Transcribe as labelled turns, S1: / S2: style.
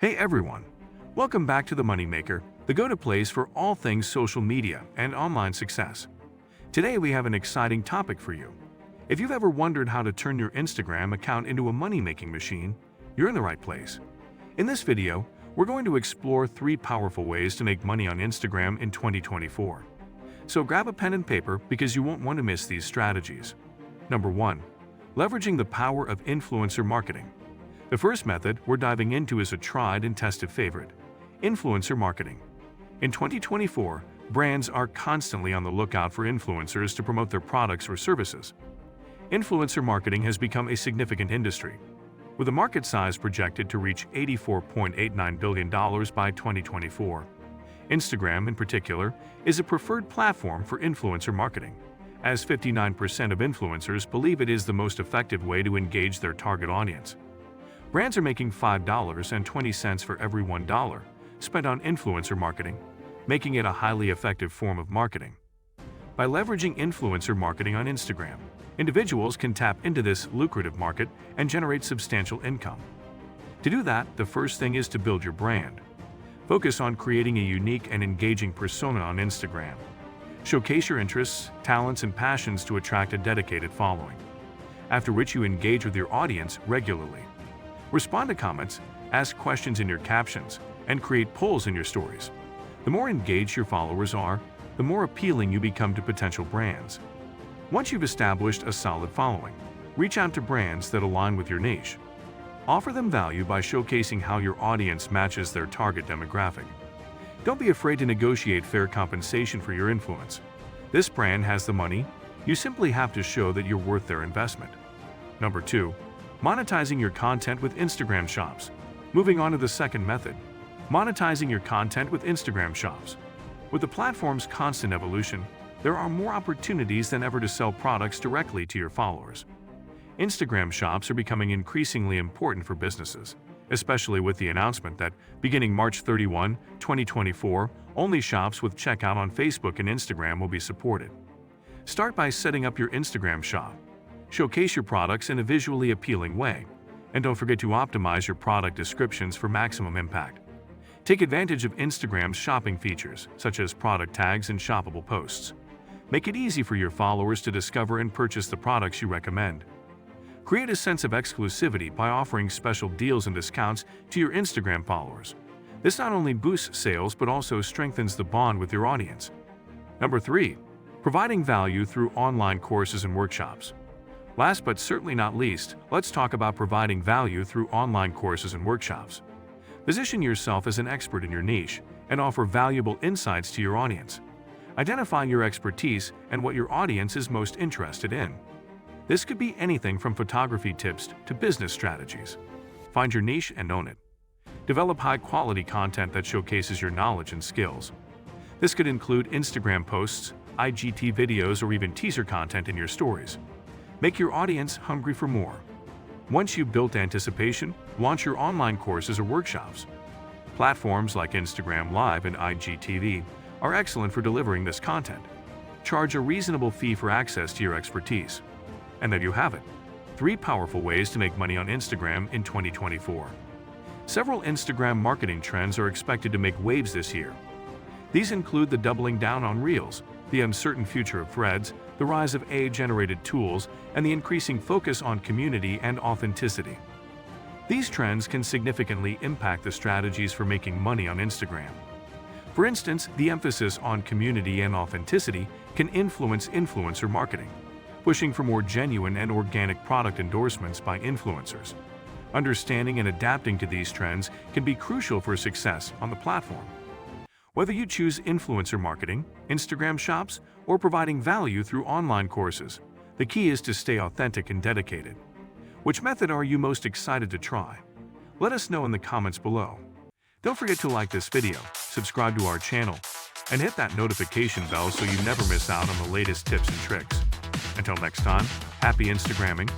S1: Hey everyone! Welcome back to The Moneymaker, the go-to place for all things social media and online success. Today we have an exciting topic for you. If you've ever wondered how to turn your Instagram account into a money-making machine, you're in the right place. In this video, we're going to explore 3 powerful ways to make money on Instagram in 2024. So grab a pen and paper because you won't want to miss these strategies. Number 1. Leveraging the power of influencer marketing. The first method we're diving into is a tried and tested favorite: influencer marketing. In 2024, brands are constantly on the lookout for influencers to promote their products or services. Influencer marketing has become a significant industry, with a market size projected to reach $84.89 billion by 2024. Instagram, in particular, is a preferred platform for influencer marketing, as 59% of influencers believe it is the most effective way to engage their target audience. Brands are making $5.20 for every $1 spent on influencer marketing, making it a highly effective form of marketing. By leveraging influencer marketing on Instagram, individuals can tap into this lucrative market and generate substantial income. To do that, the first thing is to build your brand. Focus on creating a unique and engaging persona on Instagram. Showcase your interests, talents, and passions to attract a dedicated following, after which you engage with your audience regularly. Respond to comments, ask questions in your captions, and create polls in your stories. The more engaged your followers are, the more appealing you become to potential brands. Once you've established a solid following, reach out to brands that align with your niche. Offer them value by showcasing how your audience matches their target demographic. Don't be afraid to negotiate fair compensation for your influence. This brand has the money, you simply have to show that you're worth their investment. Number 2. Monetizing your content with Instagram Shops. Moving on to the second method, monetizing your content with Instagram Shops. With the platform's constant evolution, there are more opportunities than ever to sell products directly to your followers. Instagram Shops are becoming increasingly important for businesses, especially with the announcement that, beginning March 31, 2024, only shops with checkout on Facebook and Instagram will be supported. Start by setting up your Instagram shop. Showcase your products in a visually appealing way, and don't forget to optimize your product descriptions for maximum impact. Take advantage of Instagram's shopping features, such as product tags and shoppable posts. Make it easy for your followers to discover and purchase the products you recommend. Create a sense of exclusivity by offering special deals and discounts to your Instagram followers. This not only boosts sales but also strengthens the bond with your audience. Number 3. Providing value through online courses and workshops. Last but certainly not least, let's talk about providing value through online courses and workshops. Position yourself as an expert in your niche and offer valuable insights to your audience. Identify your expertise and what your audience is most interested in. This could be anything from photography tips to business strategies. Find your niche and own it. Develop high-quality content that showcases your knowledge and skills. This could include Instagram posts, IGT videos, or even teaser content in your stories. Make your audience hungry for more. Once you've built anticipation, launch your online courses or workshops. Platforms like Instagram Live and IGTV are excellent for delivering this content. Charge a reasonable fee for access to your expertise. And there you have it, 3 powerful ways to make money on Instagram in 2024. Several Instagram marketing trends are expected to make waves this year. These include the doubling down on Reels, the uncertain future of Threads, the rise of AI-generated tools, and the increasing focus on community and authenticity. These trends can significantly impact the strategies for making money on Instagram. For instance, the emphasis on community and authenticity can influence influencer marketing, pushing for more genuine and organic product endorsements by influencers. Understanding and adapting to these trends can be crucial for success on the platform. Whether you choose influencer marketing, Instagram Shops, or providing value through online courses, the key is to stay authentic and dedicated. Which method are you most excited to try? Let us know in the comments below. Don't forget to like this video, subscribe to our channel, and hit that notification bell so you never miss out on the latest tips and tricks. Until next time, happy Instagramming!